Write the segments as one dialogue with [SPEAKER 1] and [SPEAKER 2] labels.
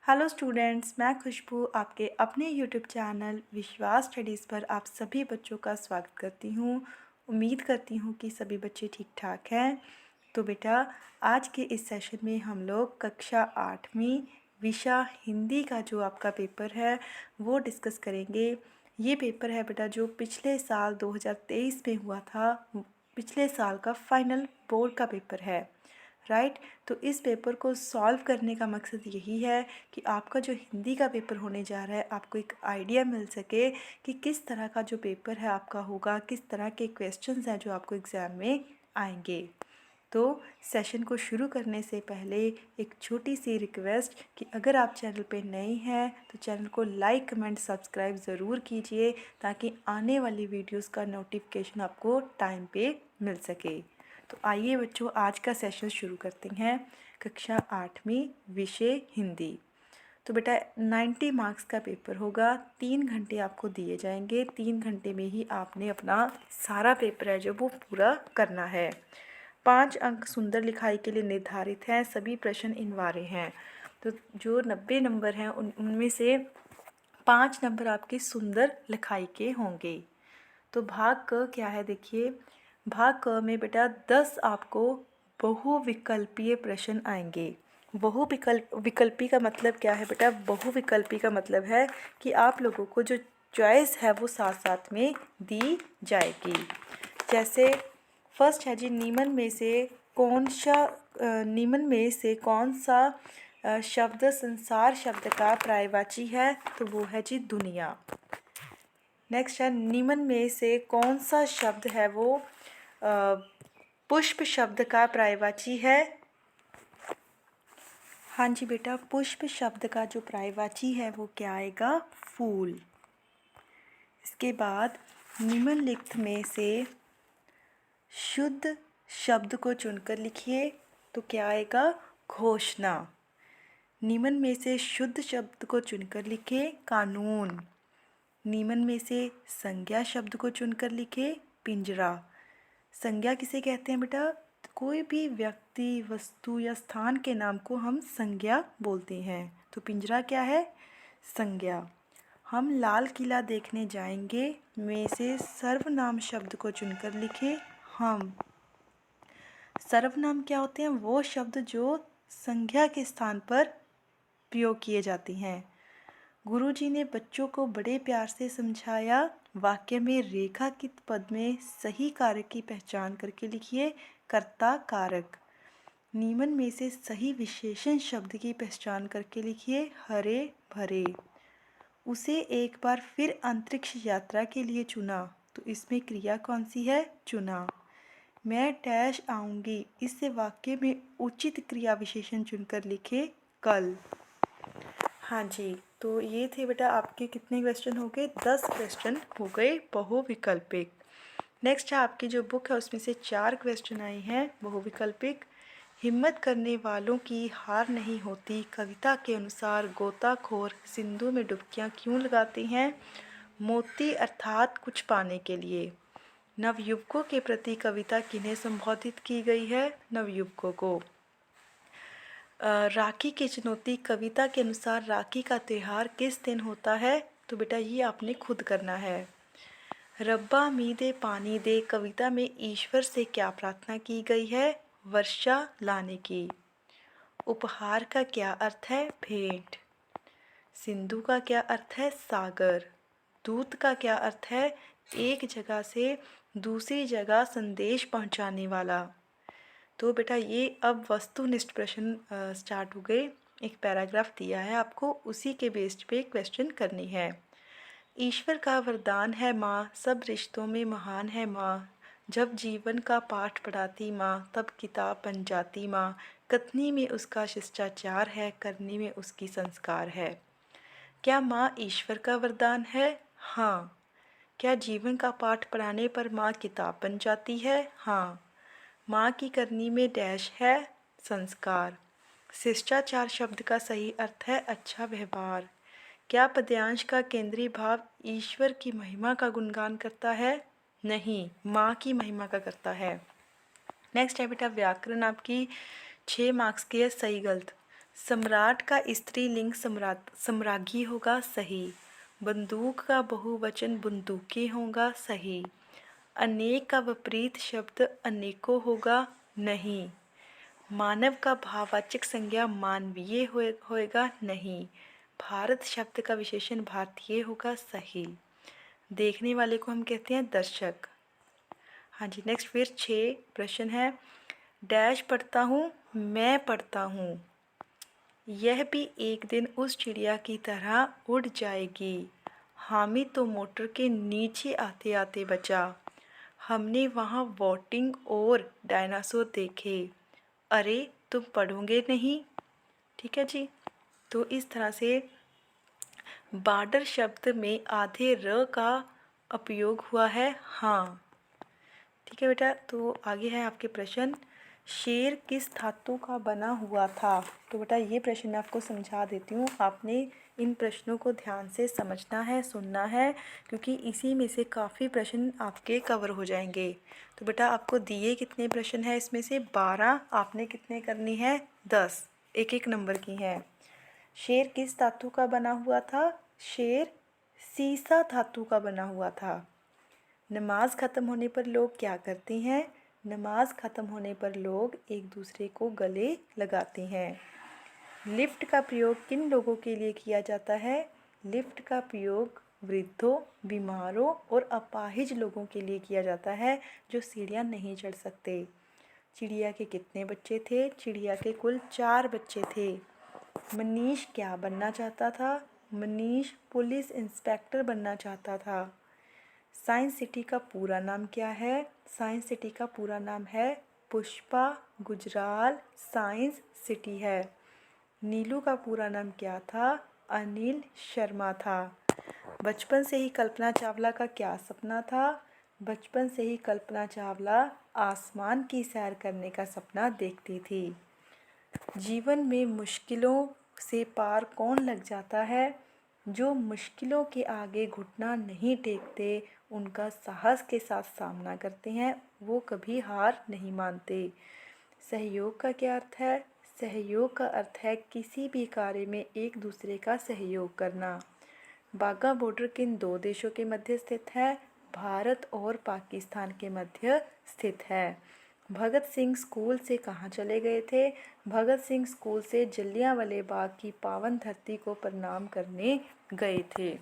[SPEAKER 1] Hello students, मैं खुशबू आपके अपने यूट्यूब चैनल विश्वास स्टडीज़ पर आप सभी बच्चों का स्वागत करती हूँ। उम्मीद करती हूँ कि सभी बच्चे ठीक ठाक हैं। तो बेटा, आज के इस सेशन में हम लोग कक्षा 8वीं विषय हिंदी का जो आपका पेपर है वो डिस्कस करेंगे। ये पेपर है बेटा जो पिछले साल 2023 में हुआ था, पिछले साल का फाइनल बोर्ड का पेपर है, राइट। तो इस पेपर को सॉल्व करने का मकसद यही है कि आपका जो हिंदी का पेपर होने जा रहा है आपको एक आइडिया मिल सके कि किस तरह का जो पेपर है आपका होगा, किस तरह के क्वेश्चंस हैं जो आपको एग्ज़ाम में आएंगे। तो सेशन को शुरू करने से पहले एक छोटी सी रिक्वेस्ट कि अगर आप चैनल पे नए हैं तो चैनल को लाइक कमेंट सब्सक्राइब ज़रूर कीजिए ताकि आने वाली वीडियोस का नोटिफिकेशन आपको टाइम पे मिल सके। तो आइए बच्चों, आज का सेशन शुरू करते हैं। कक्षा 8वीं विषय हिंदी। तो बेटा 90 मार्क्स का पेपर होगा, 3 घंटे आपको दिए जाएंगे। 3 घंटे में ही आपने अपना सारा पेपर है जो वो पूरा करना है। 5 अंक सुंदर लिखाई के लिए निर्धारित हैं। सभी प्रश्न इनवारे हैं। तो जो 90 नंबर हैं उनमें से 5 नंबर आपके सुंदर लिखाई के होंगे। तो भाग क क्या है, देखिए भाग क में बेटा 10 आपको बहुविकल्पीय प्रश्न आएंगे। विकल्पी का मतलब क्या है बेटा? बहुविकल्पी का मतलब है कि आप लोगों को जो चॉइस है वो साथ साथ में दी जाएगी। जैसे फर्स्ट है जी, निम्न में से कौन सा शब्द संसार शब्द का पर्यायवाची है? तो वो है जी दुनिया। नेक्स्ट है, निम्न में से कौन सा शब्द है वो पुष्प शब्द का पर्यायवाची है? हाँ जी बेटा, पुष्प शब्द का जो पर्यायवाची है वो क्या आएगा? फूल। इसके बाद निम्नलिखित में से शुद्ध शब्द को चुनकर लिखिए। तो क्या आएगा? घोषणा। निम्न में से शुद्ध शब्द को चुनकर लिखे। कानून। निम्न में से संज्ञा शब्द को चुनकर लिखे। पिंजरा। संज्ञा किसे कहते हैं बेटा? कोई भी व्यक्ति, वस्तु या स्थान के नाम को हम संज्ञा बोलते हैं। तो पिंजरा क्या है? संज्ञा। हम लाल किला देखने जाएंगे में से सर्वनाम शब्द को चुनकर लिखे। हम। सर्वनाम क्या होते हैं? वो शब्द जो संज्ञा के स्थान पर प्रयोग किए जाते हैं। गुरुजी ने बच्चों को बड़े प्यार से समझाया। वाक्य में रेखांकित पद में सही कारक की पहचान करके लिखिए। कर्ता कारक। निम्न में से सही विशेषण शब्द की पहचान करके लिखिए। हरे भरे। उसे एक बार फिर अंतरिक्ष यात्रा के लिए चुना। तो इसमें क्रिया कौन सी है? चुना। मैं डैश आऊँगी, इससे वाक्य में उचित क्रिया विशेषण चुनकर लिखे। कल। हाँ जी, तो ये थे बेटा आपके कितने क्वेश्चन हो गए? 10 क्वेश्चन हो गए बहुविकल्पिक। नेक्स्ट है आपकी जो बुक है उसमें से 4 क्वेश्चन आए हैं बहुविकल्पिक। हिम्मत करने वालों की हार नहीं होती, कविता के अनुसार गोताखोर सिंधु में डुबकियां क्यों लगाते हैं? मोती अर्थात कुछ पाने के लिए। नवयुवकों के प्रति कविता किन्हें संबोधित की गई है? नवयुवकों को। राखी की चुनौती कविता के अनुसार राखी का त्यौहार किस दिन होता है? तो बेटा ये आपने खुद करना है। रब्बा मी दे पानी दे कविता में ईश्वर से क्या प्रार्थना की गई है? वर्षा लाने की। उपहार का क्या अर्थ है? भेंट। सिंधु का क्या अर्थ है? सागर। दूत का क्या अर्थ है? एक जगह से दूसरी जगह संदेश पहुंचाने वाला। तो बेटा ये अब वस्तुनिष्ठ प्रश्न स्टार्ट हो गए। एक पैराग्राफ दिया है आपको, उसी के बेस्ड पे क्वेश्चन करनी है। ईश्वर का वरदान है माँ, सब रिश्तों में महान है माँ। जब जीवन का पाठ पढ़ाती माँ, तब किताब बन जाती माँ। कथनी में उसका शिष्टाचार है, करने में उसकी संस्कार है। क्या माँ ईश्वर का वरदान है? हाँ। क्या जीवन का पाठ पढ़ाने पर माँ किताब बन जाती है? हाँ। माँ की करनी में डैश है? संस्कार। शिष्टाचार शब्द का सही अर्थ है अच्छा व्यवहार। क्या पद्यांश का केंद्रीय भाव ईश्वर की महिमा का गुणगान करता है? नहीं, माँ की महिमा का करता है। नेक्स्ट है बेटा व्याकरण आपकी 6 मार्क्स की है, सही गलत। सम्राट का स्त्रीलिंग सम्राज्ञी होगा, सही। बंदूक का बहुवचन बंदूकें होगा, सही। अनेक का विपरीत शब्द अनेकों होगा, नहीं। मानव का भाववाचक संज्ञा मानवीय होएगा, नहीं। भारत शब्द का विशेषण भारतीय होगा, सही। देखने वाले को हम कहते हैं दर्शक। हाँ जी, नेक्स्ट फिर 6 प्रश्न है। डैश पढ़ता हूँ, मैं पढ़ता हूँ, यह भी एक दिन उस चिड़िया की तरह उड़ जाएगी। हामिद तो मोटर के नीचे आते आते बचा। हमने वहाँ वोटिंग और डायनासोर देखे। अरे तुम पढ़ोगे नहीं? ठीक है जी। तो इस तरह से बार्डर शब्द में आधे र का उपयोग हुआ है, हाँ। ठीक है बेटा, तो आगे है आपके प्रश्न। शेर किस धातु का बना हुआ था? तो बेटा ये प्रश्न मैं आपको समझा देती हूँ। आपने इन प्रश्नों को ध्यान से समझना है, सुनना है, क्योंकि इसी में से काफ़ी प्रश्न आपके कवर हो जाएंगे। तो बेटा आपको दिए कितने प्रश्न हैं? इसमें से 12। आपने कितने करनी है? 10, एक एक नंबर की हैं। शेर किस धातु का बना हुआ था? शेर सीसा धातु का बना हुआ था। नमाज ख़त्म होने पर लोग क्या करते हैं? नमाज ख़त्म होने पर लोग एक दूसरे को गले लगाते हैं। लिफ्ट का प्रयोग किन लोगों के लिए किया जाता है? लिफ्ट का प्रयोग वृद्धों, बीमारों और अपाहिज लोगों के लिए किया जाता है जो सीढ़ियाँ नहीं चढ़ सकते। चिड़िया के कितने बच्चे थे? चिड़िया के कुल 4 बच्चे थे। मनीष क्या बनना चाहता था? मनीष पुलिस इंस्पेक्टर बनना चाहता था। साइंस सिटी का पूरा नाम क्या है? साइंस सिटी का पूरा नाम है पुष्पा गुजराल साइंस सिटी है। नीलू का पूरा नाम क्या था? अनिल शर्मा था। बचपन से ही कल्पना चावला का क्या सपना था? बचपन से ही कल्पना चावला आसमान की सैर करने का सपना देखती थी। जीवन में मुश्किलों से पार कौन लग जाता है? जो मुश्किलों के आगे घुटना नहीं टेकते, उनका साहस के साथ सामना करते हैं, वो कभी हार नहीं मानते। सहयोग का क्या अर्थ है? सहयोग का अर्थ है किसी भी कार्य में एक दूसरे का सहयोग करना। बाघा बॉर्डर किन 2 देशों के मध्य स्थित है? भारत और पाकिस्तान के मध्य स्थित है। भगत सिंह स्कूल से कहाँ चले गए थे? भगत सिंह स्कूल से जलियांवाला बाग की पावन धरती को प्रणाम करने गए थे।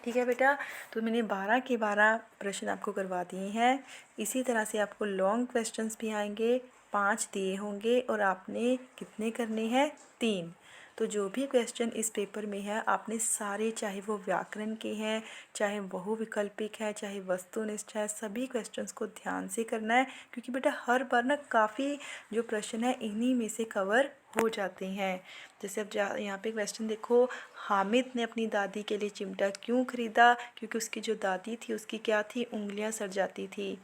[SPEAKER 1] ठीक है बेटा, तो मैंने 12 के 12 प्रश्न आपको करवा दिए हैं। इसी तरह से आपको लॉन्ग क्वेश्चंस भी आएंगे, 5 दिए होंगे और आपने कितने करने हैं? 3। तो जो भी क्वेश्चन इस पेपर में है आपने सारे, चाहे वो व्याकरण के हैं, चाहे बहुविकल्पिक है, चाहे वस्तुनिष्ठ है, सभी क्वेश्चंस को ध्यान से करना है, क्योंकि बेटा हर बार ना काफ़ी जो प्रश्न है इन्हीं में से कवर हो जाते हैं। जैसे अब यहाँ पे क्वेश्चन देखो, हामिद ने अपनी दादी के लिए चिमटा क्यों खरीदा? क्योंकि उसकी जो दादी थी उसकी क्या थी? उंगलियां सड़ जाती थी।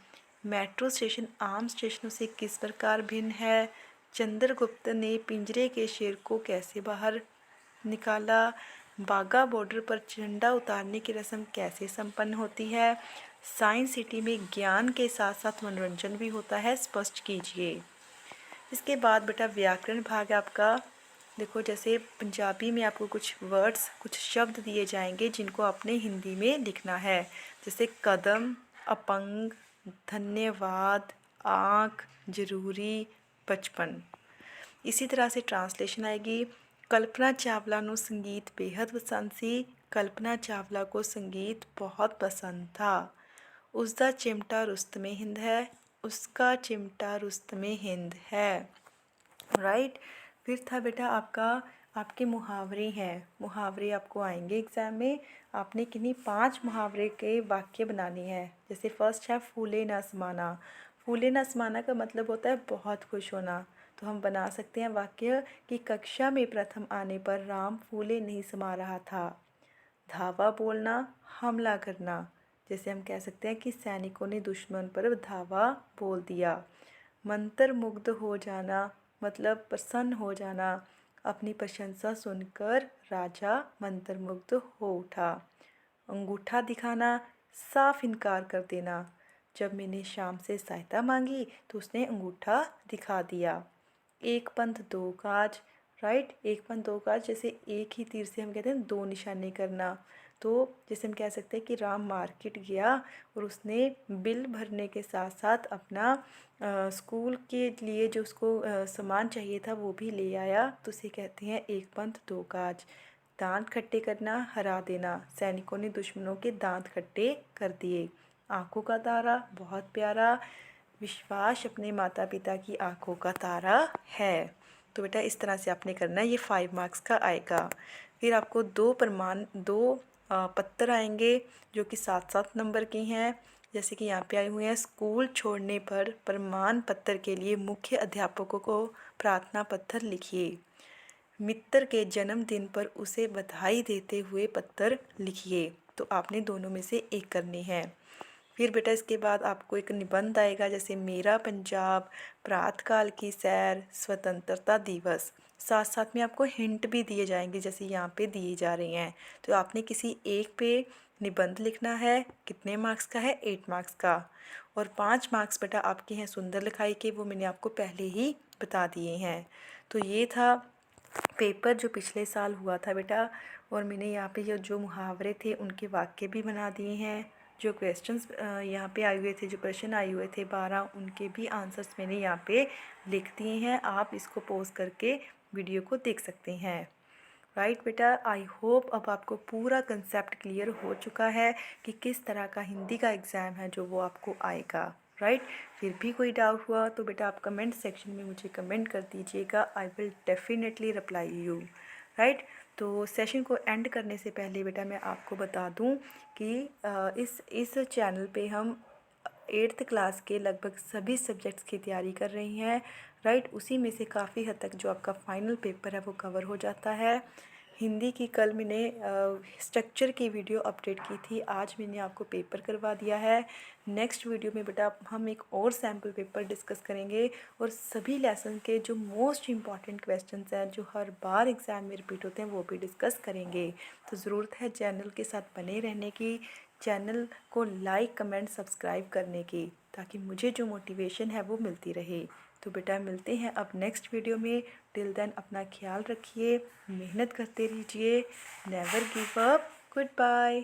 [SPEAKER 1] मेट्रो स्टेशन आम स्टेशनों से किस प्रकार भिन्न है? चंद्रगुप्त ने पिंजरे के शेर को कैसे बाहर निकाला? बाघा बॉर्डर पर झंडा उतारने की रस्म कैसे संपन्न होती है? साइंस सिटी में ज्ञान के साथ साथ मनोरंजन भी होता है, स्पष्ट कीजिए। इसके बाद बेटा व्याकरण भाग है आपका। देखो जैसे पंजाबी में आपको कुछ वर्ड्स, कुछ शब्द दिए जाएंगे जिनको आपने हिंदी में लिखना है, जैसे कदम, अपंग, धन्यवाद, आँख, जरूरी, बचपन। इसी तरह से ट्रांसलेशन आएगी। कल्पना चावला ਨੂੰ संगीत बेहद पसंद सी। कल्पना चावला को संगीत बहुत पसंद था। उसका चिमटा रुस्तमे हिंद है। उसका चिमटा रुस्तमे हिंद है। राइट। फिर था बेटा आपका, आपके मुहावरे हैं। मुहावरे आपको आएंगे एग्ज़ाम में। आपने किन्हीं 5 मुहावरे के वाक्य बनाने हैं। जैसे फर्स्ट है फूले न समाना। फूले न समाना का मतलब होता है बहुत खुश होना। तो हम बना सकते हैं वाक्य कि कक्षा में प्रथम आने पर राम फूले नहीं समा रहा था। धावा बोलना, हमला करना। जैसे हम कह सकते हैं कि सैनिकों ने दुश्मन पर धावा बोल दिया। मंत्र मुग्ध हो जाना मतलब प्रसन्न हो जाना। अपनी प्रशंसा सुनकर राजा मंत्रमुग्ध हो उठा। अंगूठा दिखाना, साफ इनकार कर देना। जब मैंने शाम से सहायता मांगी तो उसने अंगूठा दिखा दिया। एक पंथ दो काज, राइट। एक पंथ दो काज, जैसे एक ही तीर से हम कहते हैं दो निशाने करना। तो जैसे हम कह सकते हैं कि राम मार्केट गया और उसने बिल भरने के साथ साथ अपना स्कूल के लिए जो उसको सामान चाहिए था वो भी ले आया। तो उसे कहते हैं एक पंथ दो काज। दांत खट्टे करना, हरा देना। सैनिकों ने दुश्मनों के दांत खट्टे कर दिए। आंखों का तारा, बहुत प्यारा। विश्वास अपने माता पिता की आंखों का तारा है। तो बेटा इस तरह से आपने करना है, ये 5 मार्क्स का आएगा। फिर आपको दो पत्तर आएंगे जो कि 7-7 नंबर के हैं। जैसे कि यहाँ पे आए हुए हैं, स्कूल छोड़ने पर प्रमाण पत्र के लिए मुख्य अध्यापकों को प्रार्थना पत्र लिखिए। मित्र के जन्मदिन पर उसे बधाई देते हुए पत्र लिखिए। तो आपने दोनों में से एक करनी है। फिर बेटा इसके बाद आपको एक निबंध आएगा, जैसे मेरा पंजाब, प्रातःकाल की सैर, स्वतंत्रता दिवस। साथ साथ में आपको हिंट भी दिए जाएंगे जैसे यहाँ पे दिए जा रहे हैं। तो आपने किसी एक पे निबंध लिखना है। कितने मार्क्स का है? 8 मार्क्स का। और 5 मार्क्स बेटा आपके हैं सुंदर लिखाई के, वो मैंने आपको पहले ही बता दिए हैं। तो ये था पेपर जो पिछले साल हुआ था बेटा। और मैंने यहाँ पे जो मुहावरे थे उनके वाक्य भी बना दिए हैं। जो क्वेश्चंस यहाँ पे आए हुए थे, जो प्रश्न आए हुए थे 12, उनके भी आंसर्स मैंने यहाँ पे लिख दिए हैं। आप इसको पॉज करके वीडियो को देख सकते हैं। राइट बेटा, आई होप अब आपको पूरा कंसेप्ट क्लियर हो चुका है कि किस तरह का हिंदी का एग्ज़ाम है जो वो आपको आएगा। राइट। फिर भी कोई डाउट हुआ तो बेटा आप कमेंट सेक्शन में मुझे कमेंट कर दीजिएगा। I will definitely reply you. Right. तो सेशन को एंड करने से पहले बेटा मैं आपको बता दूं कि इस चैनल पे हम 8th क्लास के लगभग सभी सब्जेक्ट्स की तैयारी कर रही हैं। राइट। उसी में से काफ़ी हद तक जो आपका फाइनल पेपर है वो कवर हो जाता है। हिंदी की कल मैंने स्ट्रक्चर की वीडियो अपडेट की थी, आज मैंने आपको पेपर करवा दिया है। नेक्स्ट वीडियो में बेटा हम एक और सैम्पल पेपर डिस्कस करेंगे और सभी लेसन के जो मोस्ट इम्पॉर्टेंट क्वेश्चंस हैं जो हर बार एग्ज़ाम में रिपीट होते हैं वो भी डिस्कस करेंगे। तो ज़रूरत है चैनल के साथ बने रहने की, चैनल को लाइक कमेंट सब्सक्राइब करने की, ताकि मुझे जो मोटिवेशन है वो मिलती रहे। तो बेटा मिलते हैं अब नेक्स्ट वीडियो में। टिल देन अपना ख्याल रखिए, मेहनत करते रहिए, never give up. Good bye.